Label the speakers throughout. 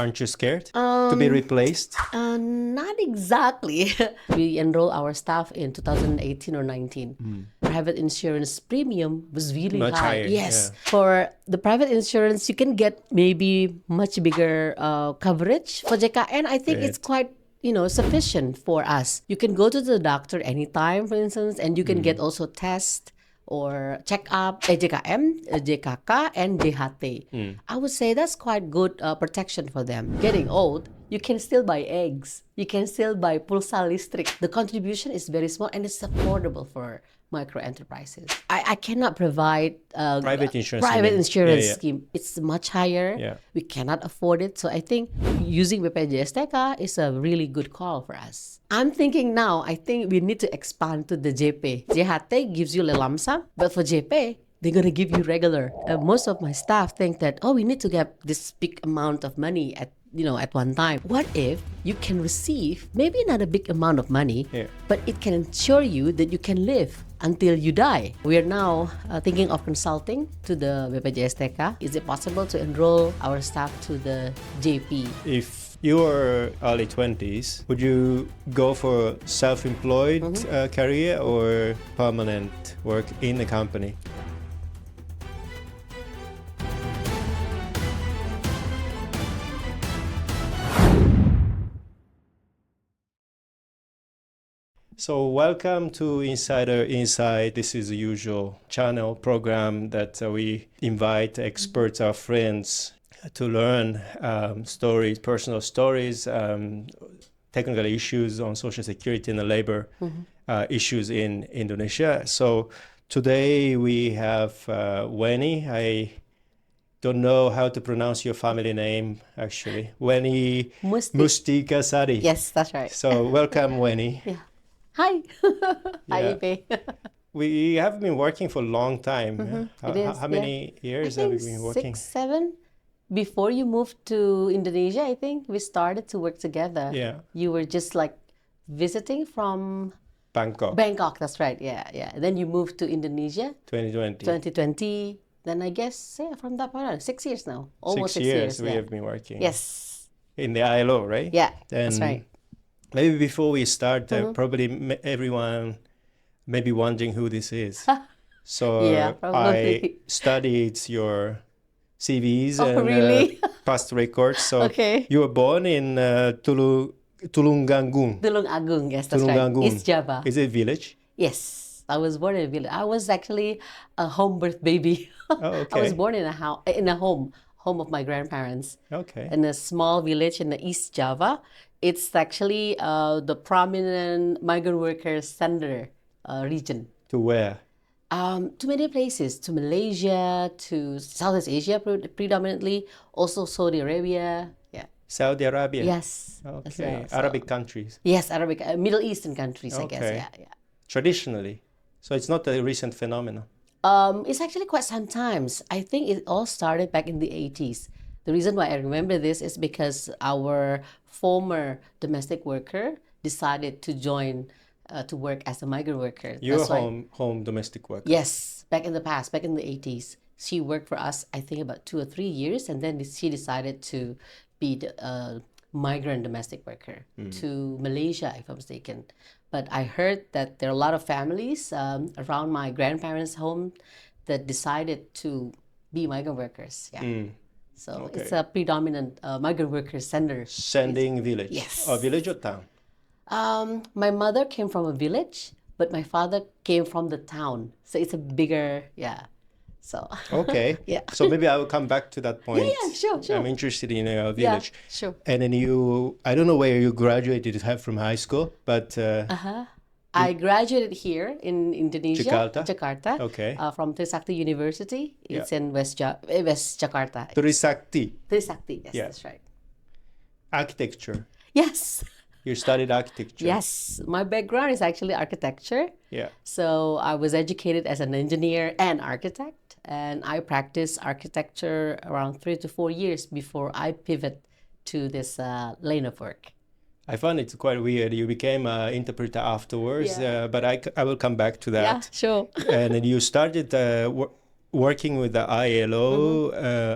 Speaker 1: Aren't you scared to be replaced?
Speaker 2: Not exactly. We enroll our staff in 2018 or 19. Private insurance premium was really
Speaker 1: Much higher,
Speaker 2: Yes.
Speaker 1: yeah.
Speaker 2: For the private insurance, you can get maybe much bigger coverage. For JKN, I think it's quite sufficient for us. You can go to the doctor anytime, for instance, and you can get also test or check up JKM, JKK, and JHT. I would say that's quite good protection for them. Getting old, you can still buy eggs. You can still buy pulsa listrik. The contribution is very small and it's affordable for micro enterprises. I cannot provide
Speaker 1: Private insurance
Speaker 2: scheme. It's much higher.
Speaker 1: Yeah.
Speaker 2: We cannot afford it. So I think using BPJS TK is a really good call for us. I'm thinking now, I think we need to expand to the JP. JHT gives you a lump sum, but for JP, they're going to give you regular. Most of my staff think that, we need to get this big amount of money at one time. What if you can receive maybe not a big amount of money, but it can ensure you that you can live until you die? We are now thinking of consulting to the BPJS TK. Is it possible to enroll our staff to the JP?
Speaker 1: If you are early 20s, would you go for self-employed career or permanent work in the company? So welcome to Insider Insight. This is the usual channel program that we invite experts, our friends, to learn stories, personal stories, technical issues on social security and labor issues in Indonesia. So today we have Wenny. I don't know how to pronounce your family name, actually. Wenny Mustikasari.
Speaker 2: Yes, that's right.
Speaker 1: So welcome, Wenny.
Speaker 2: Yeah. Hi. Hi, Ipe.
Speaker 1: We have been working for a long time. How many years have we been working?
Speaker 2: 6, 7. Before you moved to Indonesia, I think we started to work together.
Speaker 1: Yeah.
Speaker 2: You were just like visiting from
Speaker 1: Bangkok.
Speaker 2: Bangkok, that's right. Yeah. Then you moved to Indonesia.
Speaker 1: 2020.
Speaker 2: Then I guess, from that point on, 6 years now. Almost
Speaker 1: 6
Speaker 2: 6
Speaker 1: years we
Speaker 2: yeah.
Speaker 1: have been working.
Speaker 2: Yes.
Speaker 1: In the ILO, right?
Speaker 2: Yeah, that's right.
Speaker 1: Maybe before we start, probably everyone may be wondering who this is. So
Speaker 2: Yeah,
Speaker 1: I studied your CVs and
Speaker 2: really?
Speaker 1: past records. So
Speaker 2: Okay.
Speaker 1: you were born in Tulungagung.
Speaker 2: Tulungagung, yes, that's right. East Java.
Speaker 1: Is it a village?
Speaker 2: Yes, I was born in a village. I was actually a home birth baby.
Speaker 1: Oh, okay.
Speaker 2: I was born in a house, in a home of my grandparents.
Speaker 1: Okay.
Speaker 2: In a small village in the East Java. It's actually the prominent migrant workers center region.
Speaker 1: To where?
Speaker 2: To many places, to Malaysia, to Southeast Asia predominantly, also Saudi Arabia. Yeah.
Speaker 1: Saudi Arabia?
Speaker 2: Yes.
Speaker 1: Okay. Arabic countries?
Speaker 2: Yes, Arabic, Middle Eastern countries, I guess. Yeah.
Speaker 1: Traditionally? So it's not a recent phenomenon?
Speaker 2: It's actually quite some times. I think it all started back in the 80s. The reason why I remember this is because our former domestic worker decided to join to work as a migrant worker.
Speaker 1: You're home domestic worker?
Speaker 2: Yes, back in the past, back in the 80s. She worked for us, I think, about 2 or 3 years, and then she decided to be the migrant domestic worker to Malaysia, if I'm mistaken. But I heard that there are a lot of families around my grandparents' home that decided to be migrant workers. Yeah. So it's a predominant migrant worker center.
Speaker 1: Sending village?
Speaker 2: Yes.
Speaker 1: Or village or town?
Speaker 2: My mother came from a village, but my father came from the town. So it's a bigger, So.
Speaker 1: Okay.
Speaker 2: Yeah.
Speaker 1: So maybe I will come back to that point.
Speaker 2: Yeah, sure.
Speaker 1: I'm interested in a village.
Speaker 2: Yeah, sure.
Speaker 1: And then I don't know where you graduated from high school, but...
Speaker 2: I graduated here in Indonesia, Jakarta.
Speaker 1: Okay.
Speaker 2: From Trisakti University. It's in West Jakarta.
Speaker 1: Trisakti,
Speaker 2: yes, that's right.
Speaker 1: Architecture.
Speaker 2: Yes.
Speaker 1: You studied architecture.
Speaker 2: Yes, my background is actually architecture.
Speaker 1: Yeah.
Speaker 2: So I was educated as an engineer and architect, and I practiced architecture around 3 to 4 years before I pivot to this lane of work.
Speaker 1: I found it quite weird. You became an interpreter afterwards, but I will come back to that.
Speaker 2: Yeah, sure.
Speaker 1: And then you started working with the ILO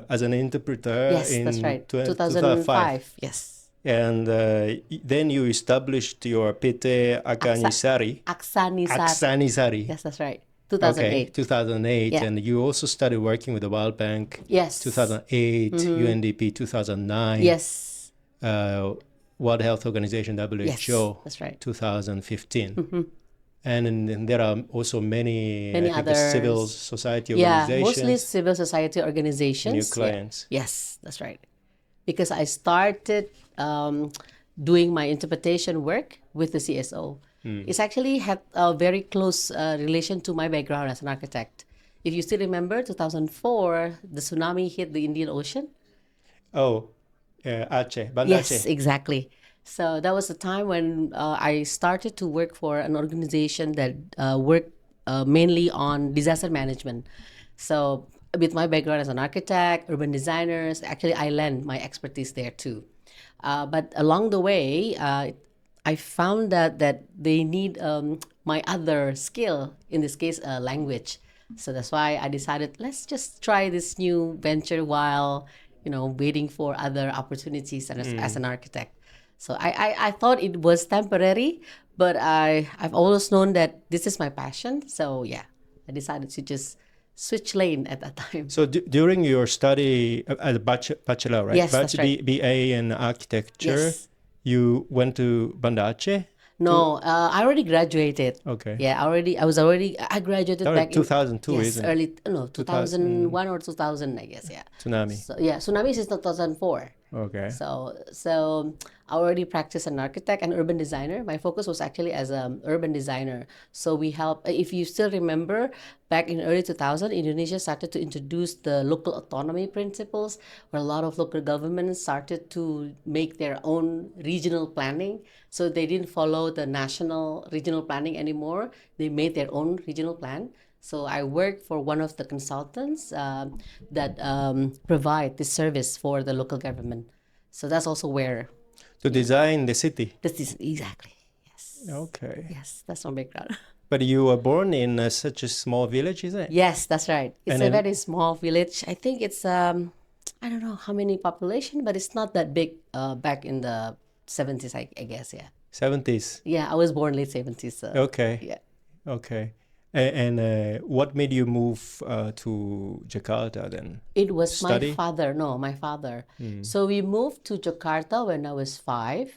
Speaker 1: as an interpreter
Speaker 2: Yes,
Speaker 1: in
Speaker 2: that's right.
Speaker 1: 2005.
Speaker 2: 2005. Yes.
Speaker 1: And then you established your PT Akanisari.
Speaker 2: Aksanisari.
Speaker 1: Aksanisari.
Speaker 2: Yes, that's right.
Speaker 1: Okay,
Speaker 2: 2008.
Speaker 1: 2008.
Speaker 2: Yeah.
Speaker 1: And you also started working with the World Bank.
Speaker 2: Yes.
Speaker 1: 2008, UNDP 2009.
Speaker 2: Yes.
Speaker 1: World Health Organization, WHO.
Speaker 2: Yes, that's right.
Speaker 1: 2015. And then there are also many I think,
Speaker 2: others.
Speaker 1: civil society
Speaker 2: Yeah,
Speaker 1: organizations.
Speaker 2: mostly civil society organizations.
Speaker 1: New clients.
Speaker 2: Yeah. Yes, that's right. Because I started doing my interpretation work with the CSO. It's actually had a very close relation to my background as an architect. If you still remember, 2004, the tsunami hit the Indian Ocean.
Speaker 1: Oh, Aceh, Banda
Speaker 2: Yes,
Speaker 1: Aceh.
Speaker 2: exactly. So that was the time when I started to work for an organization that worked mainly on disaster management. So with my background as an architect, urban designers, actually I lend my expertise there too. But along the way, I found that they need my other skill, in this case, language. So that's why I decided, let's just try this new venture while, waiting for other opportunities as an architect. So I thought it was temporary, but I've always known that this is my passion. So yeah, I decided to just switch lane at that time.
Speaker 1: So during your study as a bachelor, right?
Speaker 2: Yes, that's right.
Speaker 1: BA in architecture,
Speaker 2: Yes.
Speaker 1: you went to Banda Aceh?
Speaker 2: No, I already graduated.
Speaker 1: Okay.
Speaker 2: Yeah, I graduated
Speaker 1: Already
Speaker 2: back
Speaker 1: 2002,
Speaker 2: in, yes,
Speaker 1: isn't it?
Speaker 2: early, no, 2001 or 2000, I guess, yeah.
Speaker 1: Tsunami.
Speaker 2: So, yeah, tsunami is 2004.
Speaker 1: Okay.
Speaker 2: So I already practiced an architect and urban designer. My focus was actually as an urban designer. So we help, if you still remember, back in early 2000, Indonesia started to introduce the local autonomy principles, where a lot of local governments started to make their own regional planning. So they didn't follow the national regional planning anymore. They made their own regional plan. So I work for one of the consultants that provide this service for the local government. So that's also where
Speaker 1: To design the city.
Speaker 2: this is exactly. Yes.
Speaker 1: Okay.
Speaker 2: Yes, that's my background.
Speaker 1: But you were born in such a small village, is it?
Speaker 2: Yes, that's right. It's
Speaker 1: And
Speaker 2: a
Speaker 1: then-
Speaker 2: very small village. I think it's I don't know how many population, but it's not that big back in the 70s, I guess, yeah.
Speaker 1: 70s.
Speaker 2: Yeah, I was born late 70s. So,
Speaker 1: Okay.
Speaker 2: yeah.
Speaker 1: Okay. And what made you move to Jakarta then?
Speaker 2: It was
Speaker 1: Study?
Speaker 2: my father. So we moved to Jakarta when I was 5.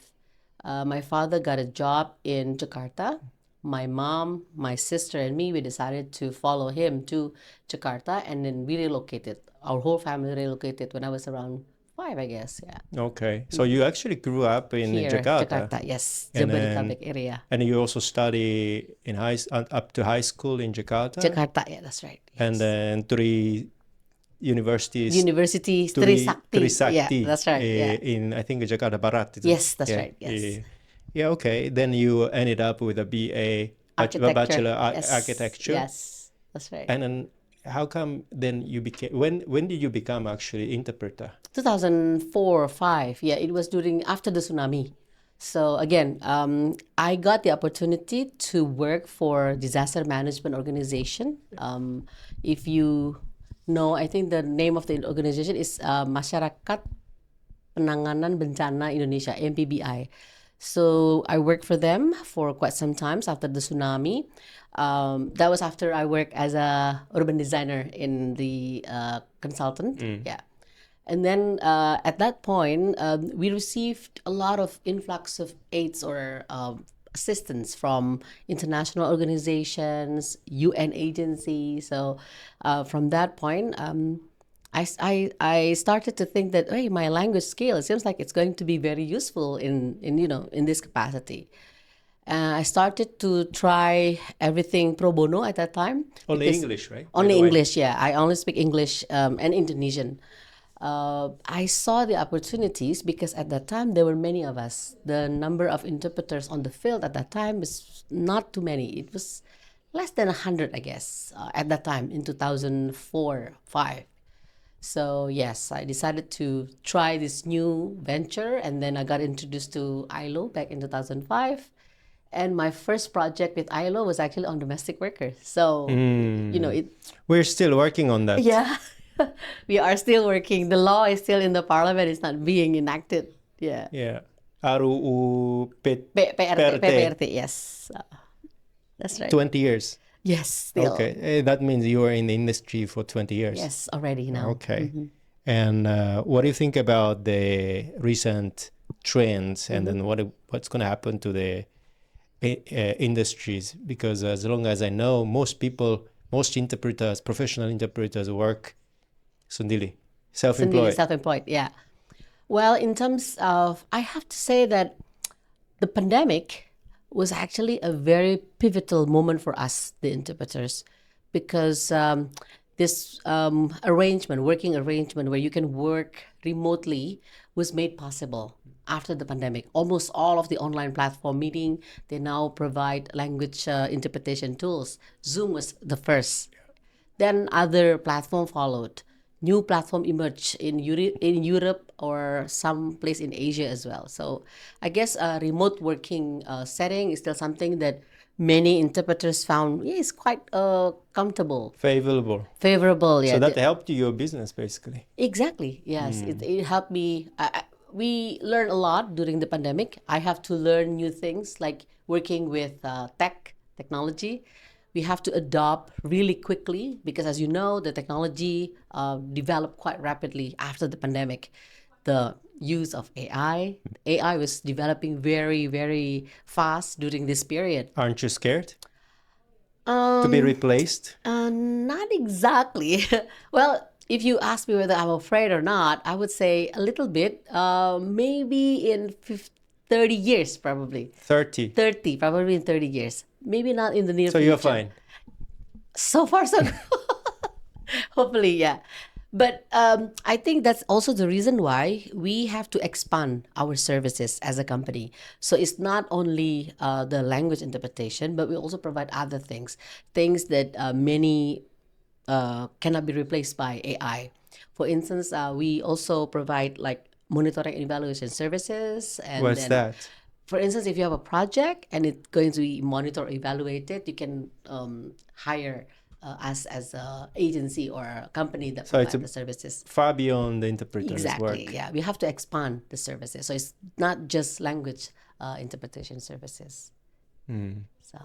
Speaker 2: My father got a job in Jakarta. My mom, my sister, and me, we decided to follow him to Jakarta, and then we relocated. Our whole family relocated when I was around 5, I guess. Yeah.
Speaker 1: Okay. So you actually grew up in
Speaker 2: Here,
Speaker 1: Jakarta.
Speaker 2: yes,
Speaker 1: And then-
Speaker 2: Jabodetabek area.
Speaker 1: And you also study in up to high school in Jakarta.
Speaker 2: Jakarta, yeah, that's right.
Speaker 1: And
Speaker 2: yes.
Speaker 1: then 3 universities.
Speaker 2: University Trisakti.
Speaker 1: Trisakti.
Speaker 2: Yeah, that's right. Yeah.
Speaker 1: In I think Jakarta Barat. isn't it?
Speaker 2: Yes, that's right. Yes.
Speaker 1: Yeah. Okay. Then you ended up with a BA,
Speaker 2: Architecture.
Speaker 1: bachelor
Speaker 2: Yes.
Speaker 1: architecture.
Speaker 2: Yes, that's right.
Speaker 1: And then how come then you became when did you become actually interpreter?
Speaker 2: 2004 or 5. Yeah, it was after the tsunami. So again, I got the opportunity to work for disaster management organization. If you know, I think the name of the organization is Masyarakat Penanganan Bencana Indonesia, MPBI. So I worked for them for quite some time after the tsunami. That was after I worked as a urban designer in the consultant. Yeah. And then at that point, we received a lot of influx of aids or assistance from international organizations, UN agencies. So from that point, I started to think that, hey, my language skill, it seems like it's going to be very useful in this capacity. I started to try everything pro bono at that time.
Speaker 1: Only
Speaker 2: because-
Speaker 1: English, right? By
Speaker 2: Only
Speaker 1: the way.
Speaker 2: English, yeah. I only speak English and Indonesian. I saw the opportunities because at that time there were many of us. The number of interpreters on the field at that time was not too many. It was less than 100, I guess, at that time in 2004-5. So yes, I decided to try this new venture, and then I got introduced to ILO back in 2005. And my first project with ILO was actually on domestic workers. So,
Speaker 1: We're still working on that.
Speaker 2: yeah, we are still working. The law is still in the parliament. It's not being enacted. Yeah.
Speaker 1: Yeah. RUU
Speaker 2: PRT, PPRT, yes. That's right.
Speaker 1: 20 years.
Speaker 2: Yes, still.
Speaker 1: Okay. That means you were in the industry for 20 years.
Speaker 2: Yes, already now.
Speaker 1: Okay. And what do you think about the recent trends, and then what's going to happen to the industries? Because as long as I know, most interpreters, professional interpreters work sendiri, self-employed.
Speaker 2: Self-employed, yeah. Well, in terms of, I have to say that the pandemic was actually a very pivotal moment for us, the interpreters, because this working arrangement where you can work remotely was made possible after the pandemic. Almost all of the online platform meeting, they now provide language interpretation tools. Zoom was the first. Then other platform followed. New platform emerged in Europe or some place in Asia as well. So I guess a remote working setting is still something that many interpreters found is quite comfortable. Favorable, yeah.
Speaker 1: So that helped your business, basically.
Speaker 2: Exactly, yes. It helped me. We learned a lot during the pandemic. I have to learn new things like working with technology. We have to adopt really quickly because, as you know, the technology developed quite rapidly after the pandemic. The use of AI was developing very, very fast during this period.
Speaker 1: Aren't you scared to be replaced?
Speaker 2: Not exactly. Well, if you ask me whether I'm afraid or not, I would say a little bit. Maybe in 30 years, probably.
Speaker 1: 30?
Speaker 2: 30, probably in 30 years. Maybe not in the near future.
Speaker 1: So you're fine?
Speaker 2: So far, so good. Hopefully, yeah. But I think that's also the reason why we have to expand our services as a company. So it's not only the language interpretation, but we also provide other things that many cannot be replaced by AI. For instance, we also provide like monitoring and evaluation services. And
Speaker 1: what's that?
Speaker 2: For instance, if you have a project and it's going to be monitored or evaluated, you can hire us as an agency or a company that provides the services.
Speaker 1: Far beyond the interpreter's
Speaker 2: Exactly,
Speaker 1: work.
Speaker 2: yeah. We have to expand the services. So it's not just language interpretation services. So, yeah.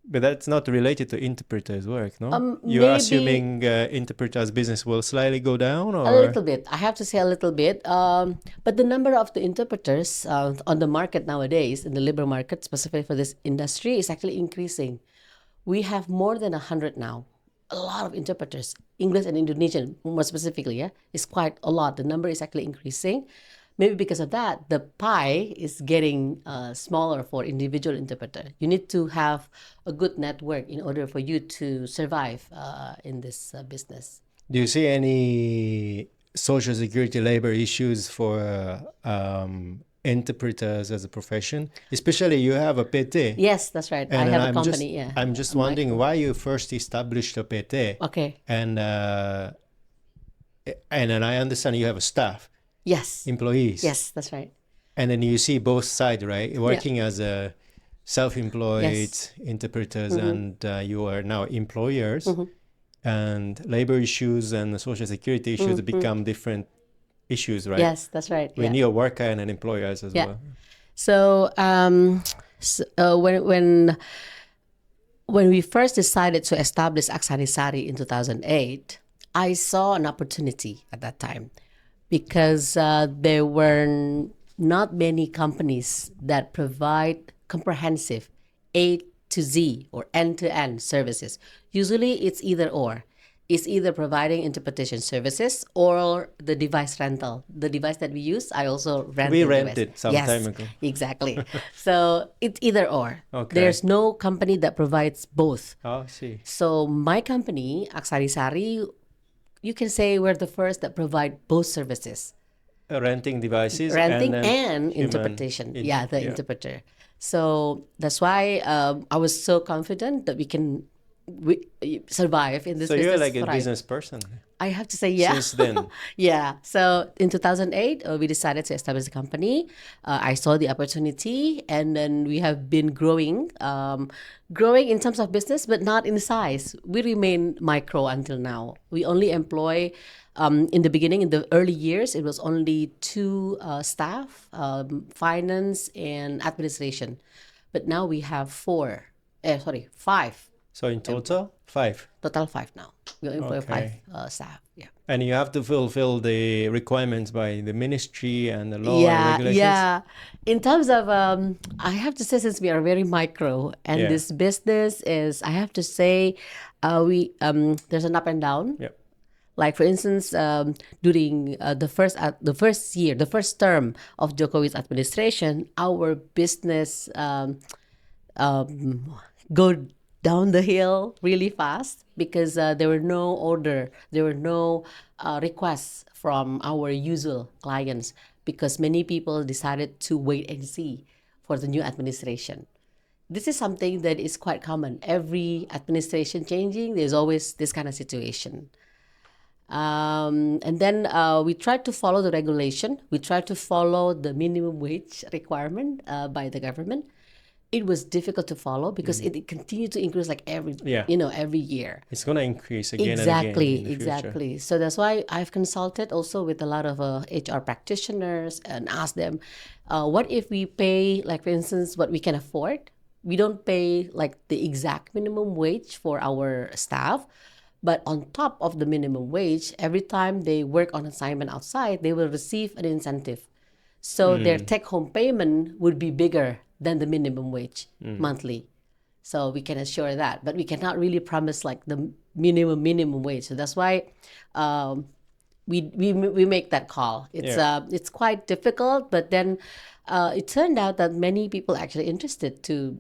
Speaker 1: But that's not related to interpreters' work, no? You're assuming interpreters' business will slightly go down? Or?
Speaker 2: A little bit. I have to say a little bit. But the number of the interpreters on the market nowadays, in the labor market, specifically for this industry, is actually increasing. We have more than 100 now. A lot of interpreters, English and Indonesian, more specifically, yeah, is quite a lot. The number is actually increasing. Maybe because of that, the pie is getting smaller for individual interpreter. You need to have a good network in order for you to survive in this business.
Speaker 1: Do you see any social security labor issues for interpreters as a profession? Especially you have a PT.
Speaker 2: Yes, that's right.
Speaker 1: And
Speaker 2: I have a company,
Speaker 1: I'm just wondering why you first established a PT.
Speaker 2: Okay.
Speaker 1: And then I understand you have a staff.
Speaker 2: Yes.
Speaker 1: Employees.
Speaker 2: Yes, that's right.
Speaker 1: And then you see both sides, right? Working as a self-employed interpreters and you are now employers. And labor issues and social security issues become different issues, right?
Speaker 2: Yes, that's right.
Speaker 1: When you're a worker and an employer as well.
Speaker 2: So, when we first decided to establish Aksarisari in 2008, I saw an opportunity at that time because there were not many companies that provide comprehensive A to Z or end-to-end services. Usually it's either or. It's either providing interpretation services or the device rental. The device that we use, I also rent.
Speaker 1: We rented some time ago.
Speaker 2: Exactly. So it's either or.
Speaker 1: Okay.
Speaker 2: There's no company that provides both.
Speaker 1: Oh, I see.
Speaker 2: So my company, Aksarisari, you can say we're the first that provide both services.
Speaker 1: Renting devices.
Speaker 2: And interpretation. The interpreter. So that's why I was so confident that we can survive in this business.
Speaker 1: So you're like a business person.
Speaker 2: I have to say, yeah.
Speaker 1: since then?
Speaker 2: Yeah. So in 2008, we decided to establish a company. I saw the opportunity, and then we have been growing in terms of business, but not in size. We remain micro until now. We only employ, in the beginning, in the early years, it was only 2 staff, finance and administration. But now we have 5.
Speaker 1: So in total, 5.
Speaker 2: Total 5 now. We employ 5
Speaker 1: Okay.
Speaker 2: staff. Yeah.
Speaker 1: And you have to fulfill the requirements by the ministry and the law and
Speaker 2: Yeah,
Speaker 1: regulations?
Speaker 2: yeah. In terms of, I have to say, since we are very micro, and
Speaker 1: Yeah.
Speaker 2: this business is, I have to say, we there's an up and down.
Speaker 1: Yep.
Speaker 2: Like for instance, during the first term of Jokowi's administration, our business go down the hill really fast because there were no requests from our usual clients because many people decided to wait and see for the new administration. This is something that is quite common. Every administration changing, there's always this kind of situation. And then we try to follow the regulation. We try to follow the minimum wage requirement by the government. It was difficult to follow because it continued to increase like every year.
Speaker 1: It's going to increase again and again in the future.
Speaker 2: Exactly. So that's why I've consulted also with a lot of HR practitioners and asked them, what if we pay, like for instance, what we can afford? We don't pay like the exact minimum wage for our staff, but on top of the minimum wage, every time they work on assignment outside, they will receive an incentive. So their take-home payment would be bigger than the minimum wage monthly. So we can assure that, but we cannot really promise like the minimum wage. So that's why we make that call. It's quite difficult, but then it turned out that many people actually interested to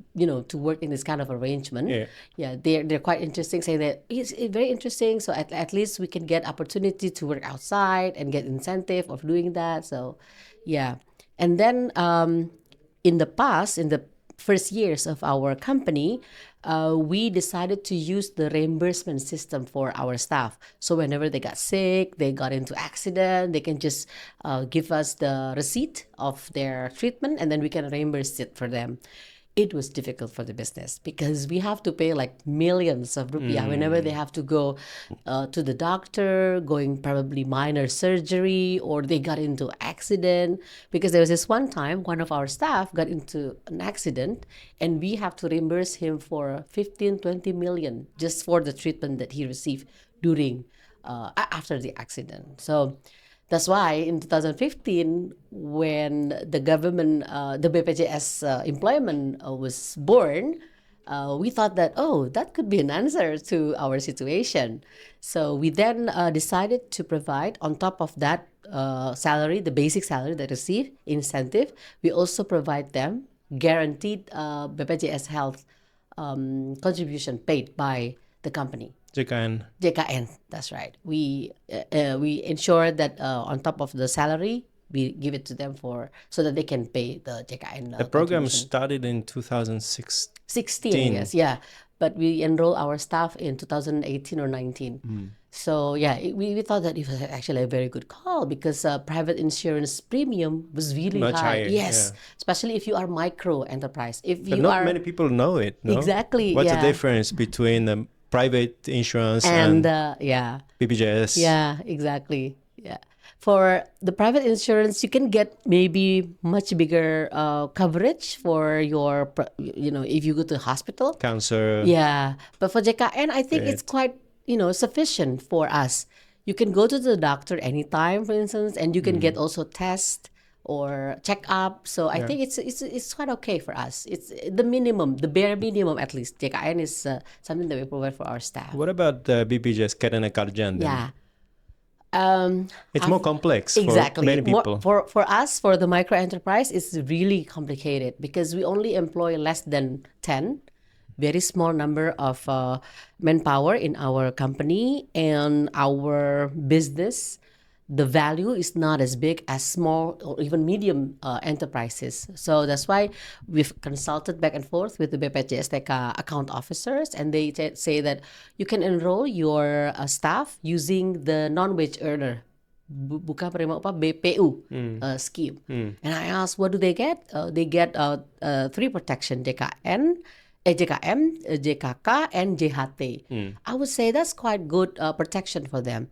Speaker 2: work in this kind of arrangement. Yeah, they're quite interesting, saying that it's very interesting. So at least we can get opportunity to work outside and get incentive of doing that. So yeah, and then in the first years of our company, we decided to use the reimbursement system for our staff. So whenever they got sick, they got into accident, they can just give us the receipt of their treatment, and then we can reimburse it for them. It was difficult for the business because we have to pay like millions of rupiah whenever they have to go to the doctor, going probably minor surgery, or they got into accident. Because there was this one time, one of our staff got into an accident and we have to reimburse him for 15-20 million just for the treatment that he received during after the accident. So that's why in 2015, when the government, the BPJS employment was born, we thought that, that could be an answer to our situation. So we then decided to provide, on top of that salary, the basic salary they receive, incentive, we also provide them guaranteed BPJS health contribution paid by the company. JKN, that's right. We ensure that on top of the salary, we give it to them so that they can pay the JKN.
Speaker 1: The program started in 2016.
Speaker 2: 16, yes, yeah. But we enroll our staff in 2018 or 19. So yeah, we thought that it was actually a very good call because private insurance premium was really
Speaker 1: much higher.
Speaker 2: Yes, especially if you are micro enterprise.
Speaker 1: But not many people know it. No?
Speaker 2: Exactly.
Speaker 1: What's the difference between the private insurance and BPJS?
Speaker 2: Yeah, exactly. Yeah. For the private insurance, you can get maybe much bigger coverage for your, if you go to hospital.
Speaker 1: Cancer.
Speaker 2: Yeah. But for JKN, I think it's quite, sufficient for us. You can go to the doctor anytime, for instance, and you can get also tests or check up. So I think it's quite okay for us. It's the minimum, the bare minimum at least. JKN is something that we provide for our staff.
Speaker 1: What about the BPJS Ketenagakerjaan?
Speaker 2: Yeah.
Speaker 1: It's more complex
Speaker 2: exactly.
Speaker 1: for many people.
Speaker 2: For us, for the micro enterprise, it's really complicated because we only employ less than 10, very small number of manpower in our company, and our business the value is not as big as small or even medium enterprises. So that's why we've consulted back and forth with the BPJS account officers, and they say that you can enroll your staff using the non-wage earner bukan penerima upah BPU scheme. And I asked, what do they get? They get three protection, JKM, JKK, and JHT. I would say that's quite good protection for them.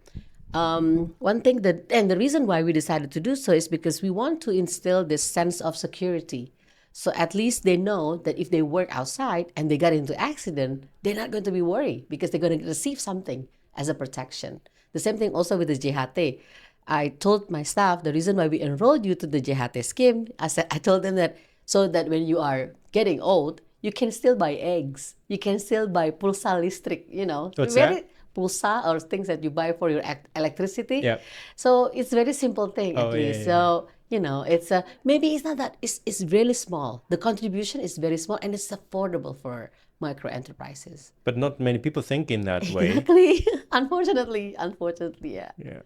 Speaker 2: One thing and the reason why we decided to do so is because we want to instill this sense of security. So at least they know that if they work outside and they got into accident, they're not going to be worried because they're going to receive something as a protection. The same thing also with the JHT. I told my staff the reason why we enrolled you to the JHT scheme. I told them that so that when you are getting old, you can still buy eggs. You can still buy pulsa listrik,
Speaker 1: What's that?
Speaker 2: Pulsa or things that you buy for your electricity.
Speaker 1: Yeah.
Speaker 2: So it's a very simple thing at least.
Speaker 1: Yeah.
Speaker 2: So, it's maybe it's not that, it's really small. The contribution is very small and it's affordable for micro enterprises.
Speaker 1: But not many people think in that way.
Speaker 2: Exactly. Unfortunately, yeah.
Speaker 1: Yeah.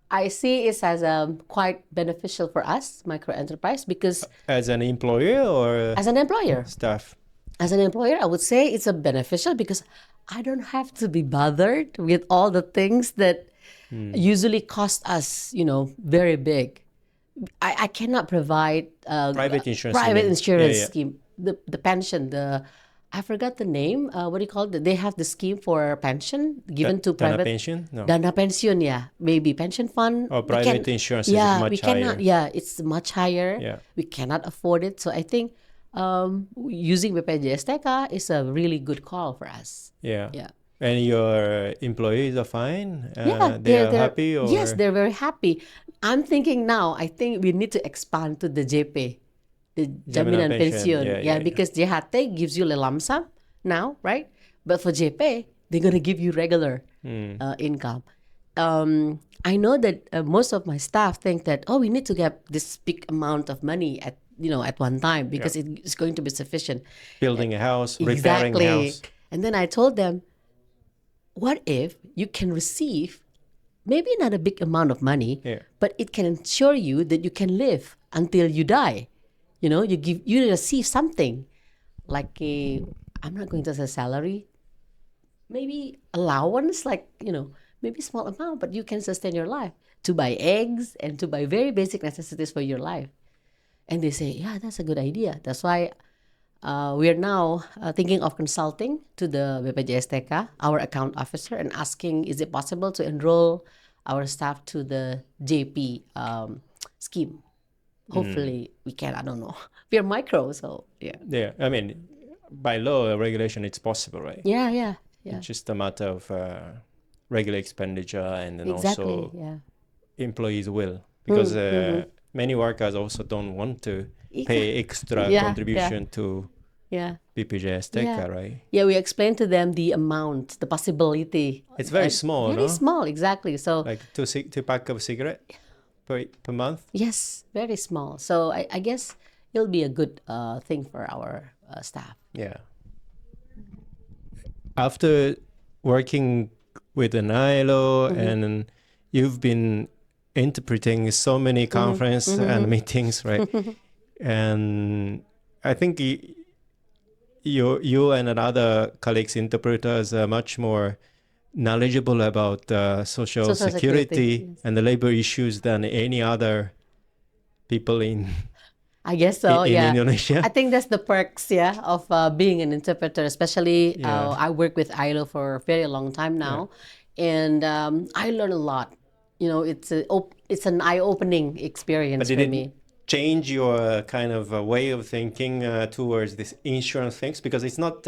Speaker 2: I see it as quite beneficial for us, micro enterprise, because
Speaker 1: As an employer or
Speaker 2: as an employer,
Speaker 1: staff?
Speaker 2: as an employer, I would say it's a beneficial because I don't have to be bothered with all the things that usually cost us, very big. I cannot provide
Speaker 1: Private insurance.
Speaker 2: scheme, the pension, I forgot the name. What do you call it? They have the scheme for pension given to
Speaker 1: Dana
Speaker 2: private.
Speaker 1: pension? No.
Speaker 2: Dana pension, yeah, maybe pension fund.
Speaker 1: Or private insurance is
Speaker 2: we
Speaker 1: much
Speaker 2: cannot.
Speaker 1: higher.
Speaker 2: Yeah, it's much higher.
Speaker 1: Yeah.
Speaker 2: We cannot afford it. So I think using BPJS TK is a really good call for us.
Speaker 1: Yeah.
Speaker 2: Yeah.
Speaker 1: And your employees are fine?
Speaker 2: Yeah,
Speaker 1: they're happy? Or?
Speaker 2: Yes, they're very happy. I'm thinking now, I think we need to expand to the JP, the Jaminan Pension.
Speaker 1: Yeah.
Speaker 2: Because JHT gives you a lump sum now, right? But for JP, they're going to give you regular income. I know that most of my staff think that, we need to get this big amount of money at one time because it's going to be sufficient.
Speaker 1: Building a house, repairing a house.
Speaker 2: And then I told them, what if you can receive maybe not a big amount of money, but it can ensure you that you can live until you die. You receive something like I'm not going to say salary, maybe allowance, like, maybe small amount, but you can sustain your life to buy eggs and to buy very basic necessities for your life. And they say, yeah, that's a good idea. That's why we are now thinking of consulting to the BPJS TK, our account officer, and asking, is it possible to enroll our staff to the JP scheme? Hopefully we can, I don't know. We are micro, so yeah.
Speaker 1: Yeah, I mean, by law, regulation, it's possible, right?
Speaker 2: Yeah.
Speaker 1: It's just a matter of regular expenditure and then
Speaker 2: Exactly,
Speaker 1: also
Speaker 2: yeah.
Speaker 1: employees will. Because many workers also don't want to pay extra contribution to BPJS TK, right?
Speaker 2: Yeah, we explained to them the amount, the possibility.
Speaker 1: It's very small,
Speaker 2: Very small, exactly. So
Speaker 1: like two pack of cigarette per month?
Speaker 2: yes, very small. So I guess it'll be a good thing for our staff.
Speaker 1: Yeah. After working with an ILO and you've been interpreting so many conferences and meetings, right? And I think you and other colleagues, interpreters, are much more knowledgeable about social security and the labor issues than any other people in
Speaker 2: I guess so,
Speaker 1: in Indonesia.
Speaker 2: I think that's the perks, of being an interpreter, especially I work with ILO for a very long time now. And I learn a lot. It's an eye-opening experience for me.
Speaker 1: Change your kind of way of thinking towards this insurance things, because it's not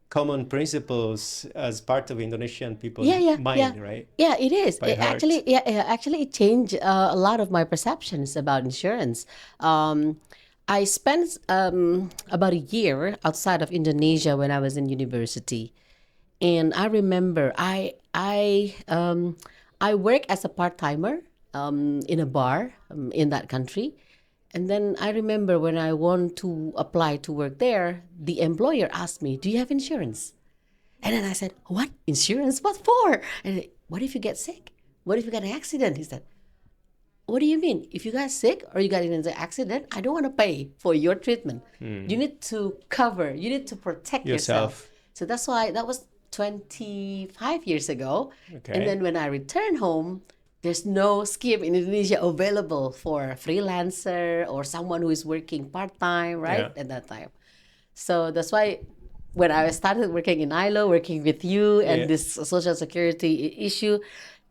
Speaker 1: common principles as part of Indonesian people's mind, right?
Speaker 2: Yeah, it is.
Speaker 1: Actually,
Speaker 2: it changed a lot of my perceptions about insurance. I spent about a year outside of Indonesia when I was in university, and I remember I work as a part-timer in a bar in that country. And then I remember when I want to apply to work there, the employer asked me, do you have insurance? And then I said, what? Insurance? What for? And what if you get sick? What if you get an accident? He said, What do you mean? If you got sick or you got in an accident, I don't want to pay for your treatment. You need to cover, you need to protect yourself. So that's why that was 25 years ago.
Speaker 1: Okay.
Speaker 2: And then when I returned home, there's no scheme in Indonesia available for a freelancer or someone who is working part-time, right?
Speaker 1: Yeah.
Speaker 2: At that time. So that's why when I started working in ILO, working with you and
Speaker 1: Yeah.
Speaker 2: this social security issue,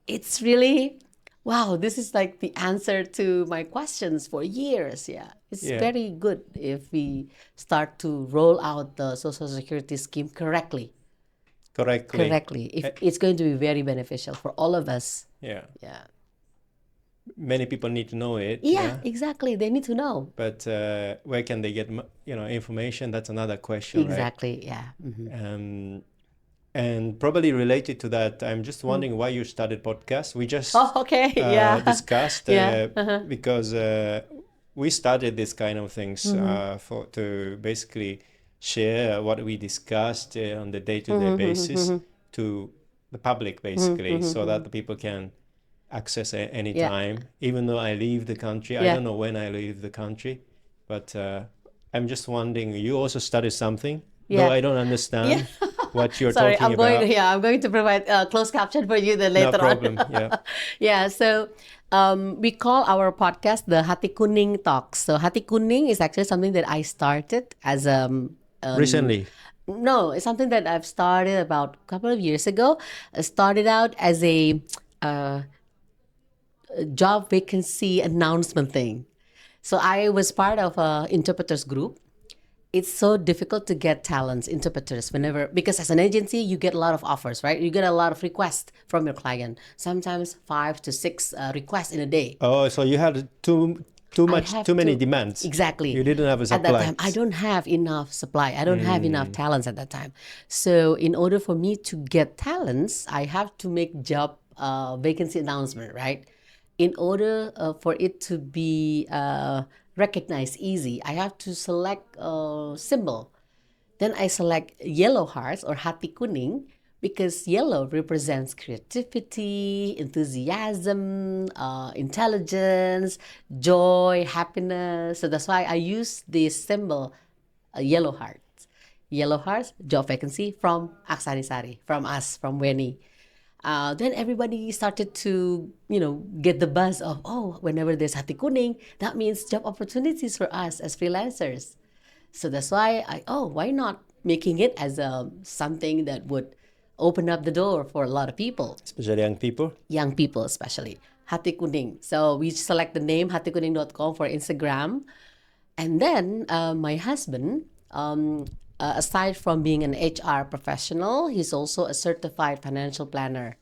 Speaker 2: it's really, wow, this is like the answer to my questions for years. Yeah. It's
Speaker 1: Yeah.
Speaker 2: very good if we start to roll out the social security scheme correctly.
Speaker 1: Correctly.
Speaker 2: It's going to be very beneficial for all of us.
Speaker 1: Yeah.
Speaker 2: Yeah.
Speaker 1: Many people need to know it.
Speaker 2: Yeah, exactly. They need to know.
Speaker 1: But where can they get information? That's another question,
Speaker 2: Exactly. Yeah.
Speaker 1: right? And probably related to that, I'm just wondering why you started podcast. We just
Speaker 2: Oh, okay. Yeah.
Speaker 1: discussed
Speaker 2: Yeah.
Speaker 1: because we started this kind of things to basically share what we discussed on the day-to-day basis to the public, basically, so that the people can access it anytime. Even though I leave the country, I don't know when I leave the country, but I'm just wondering, you also studied something, though I don't understand what you're
Speaker 2: Sorry,
Speaker 1: talking about.
Speaker 2: I'm going to provide a closed caption for you then later
Speaker 1: No problem.
Speaker 2: on.
Speaker 1: Yeah.
Speaker 2: Yeah, so we call our podcast the Hatikuningtalks. So Hatikuning is actually something that I started as
Speaker 1: Recently.
Speaker 2: no, it's something that I've started about a couple of years ago. I started out as a job vacancy announcement thing. So I was part of a interpreters group. It's so difficult to get talents, interpreters, because as an agency, you get a lot of offers, right? You get a lot of requests from your client, sometimes 5 to 6 requests in a day.
Speaker 1: Oh, so you had too many demands.
Speaker 2: Exactly.
Speaker 1: You didn't have a supply.
Speaker 2: At that time, I don't have enough supply. I don't have enough talents at that time. So in order for me to get talents, I have to make job vacancy announcement, right? In order for it to be recognized easy, I have to select a symbol. Then I select yellow hearts or hati kuning because yellow represents creativity, enthusiasm, intelligence, joy, happiness. So that's why I use this symbol, yellow hearts. Yellow hearts, job vacancy from Aksanisari, from us, from Wenny. Then everybody started to, get the buzz of, whenever there's hati kuning, that means job opportunities for us as freelancers. So that's why why not making it as something that would open up the door for a lot of people.
Speaker 1: Especially young people?
Speaker 2: Young people especially. Hati Kuning. So we select the name hatikuning.com for Instagram. And then my husband, aside from being an HR professional, he's also a certified financial planner.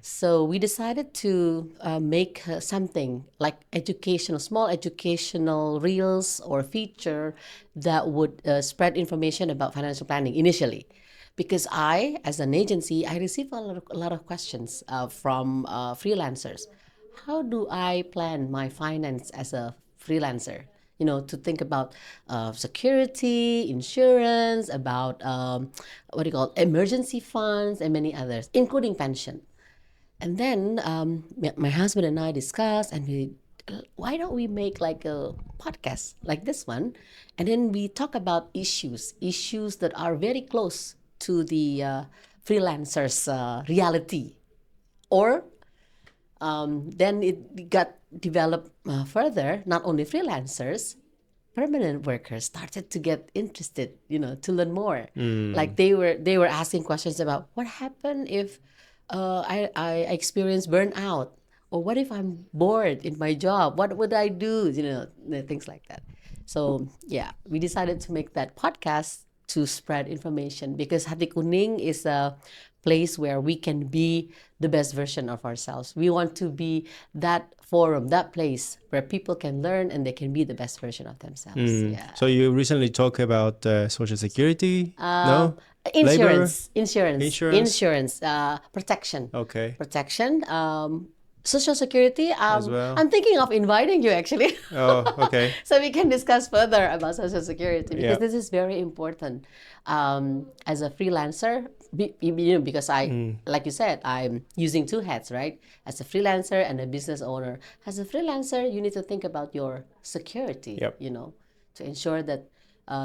Speaker 2: So we decided to make something like small educational reels or feature that would spread information about financial planning initially. Because as an agency, I receive a lot of questions from freelancers. How do I plan my finance as a freelancer? To think about security, insurance, about emergency funds, and many others, including pension. And then my husband and I discussed, and why don't we make like a podcast like this one, and then we talk about issues that are very close to the freelancers' reality, or then it got developed further. Not only freelancers, permanent workers started to get interested, to learn more. Like they were asking questions about what happened if I experience burnout, or what if I'm bored in my job? What would I do? Things like that. So yeah, we decided to make that podcast to spread information because Hati Kuning is a place where we can be the best version of ourselves. We want to be that forum, that place where people can learn and they can be the best version of themselves. Yeah.
Speaker 1: So you recently talked about Social Security? No?
Speaker 2: Insurance,
Speaker 1: Labor?
Speaker 2: insurance, protection.
Speaker 1: Okay.
Speaker 2: Protection. Social Security,
Speaker 1: as well?
Speaker 2: I'm thinking of inviting you actually.
Speaker 1: Oh, okay.
Speaker 2: So we can discuss further about Social Security because
Speaker 1: Yeah.
Speaker 2: this is very important. As a freelancer, because like you said, I'm using two hats, right? As a freelancer and a business owner. As a freelancer, you need to think about your security,
Speaker 1: Yep.
Speaker 2: to ensure that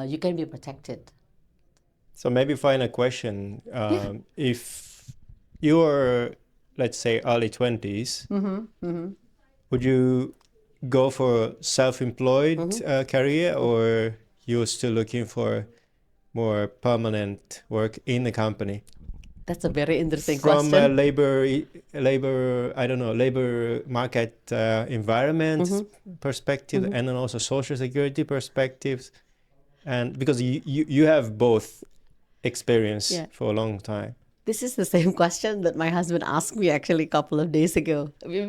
Speaker 2: you can be protected.
Speaker 1: So maybe final question. If you're, let's say, early 20s, would you go for self-employed career, or you're still looking for more permanent work in the company?
Speaker 2: That's a very interesting
Speaker 1: From a
Speaker 2: question.
Speaker 1: labor market environment perspective, and then also social security perspectives, and because you have both experience
Speaker 2: Yeah.
Speaker 1: for a long time.
Speaker 2: This is the same question that my husband asked me actually a couple of days ago. We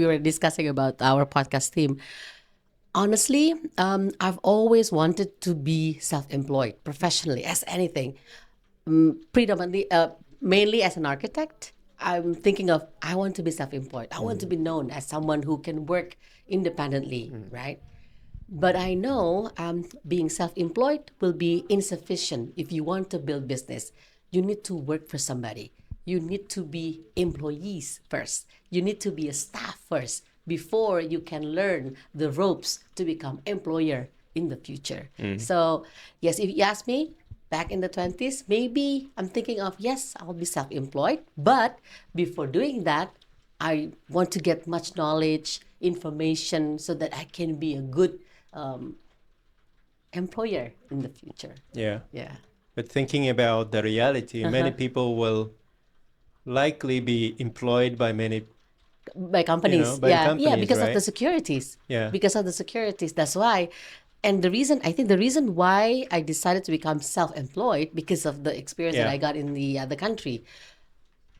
Speaker 2: were discussing about our podcast theme. Honestly, I've always wanted to be self-employed professionally as anything. Predominantly, mainly as an architect. I'm thinking of I want to be self-employed. I want to be known as someone who can work independently, right? But I know being self-employed will be insufficient if you want to build business. You need to work for somebody. You need to be employees first. You need to be a staff first before you can learn the ropes to become employer in the future. So yes, if you ask me, back in the 20s, maybe I'm thinking of, yes, I'll be self-employed. But before doing that, I want to get much knowledge, information, so that I can be a good employer in the future.
Speaker 1: Yeah.
Speaker 2: Yeah.
Speaker 1: But thinking about the reality, many people will likely be employed by many,
Speaker 2: By companies.
Speaker 1: by
Speaker 2: Yeah.
Speaker 1: companies,
Speaker 2: Because of
Speaker 1: right?
Speaker 2: the securities.
Speaker 1: Yeah.
Speaker 2: Because of the securities. That's why. And I think the reason why I decided to become self-employed because of the experience that
Speaker 1: Yeah.
Speaker 2: I got in the other country.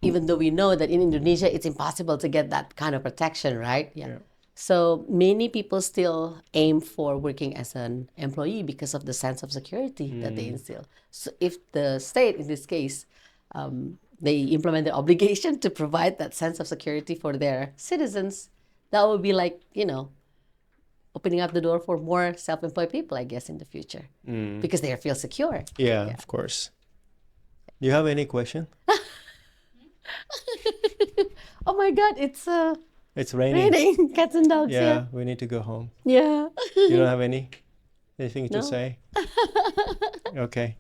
Speaker 2: Even though we know that in Indonesia, it's impossible to get that kind of protection, right? Yeah. So many people still aim for working as an employee because of the sense of security that they instill. So if the state, in this case, they implement the obligation to provide that sense of security for their citizens, that would be like, opening up the door for more self-employed people, I guess, in the future, because they feel secure.
Speaker 1: Yeah, of course. Do you have any question?
Speaker 2: Oh my God, it's
Speaker 1: It's raining.
Speaker 2: raining. Cats and dogs.
Speaker 1: Yeah, we need to go home.
Speaker 2: Yeah.
Speaker 1: You don't have anything to
Speaker 2: No.
Speaker 1: say? Okay.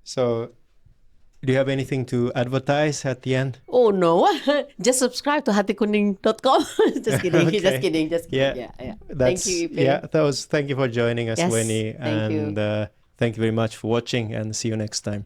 Speaker 1: So, do you have anything to advertise at the end?
Speaker 2: Oh no. Just subscribe to Hatikuningtalks. Just kidding.
Speaker 1: Okay.
Speaker 2: Just kidding. Just kidding.
Speaker 1: Yeah.
Speaker 2: Yeah.
Speaker 1: That's,
Speaker 2: Thank you, Ipe.
Speaker 1: thank you for joining us,
Speaker 2: Yes,
Speaker 1: Wenny.
Speaker 2: thank you.
Speaker 1: And thank you very much for watching, and see you next time.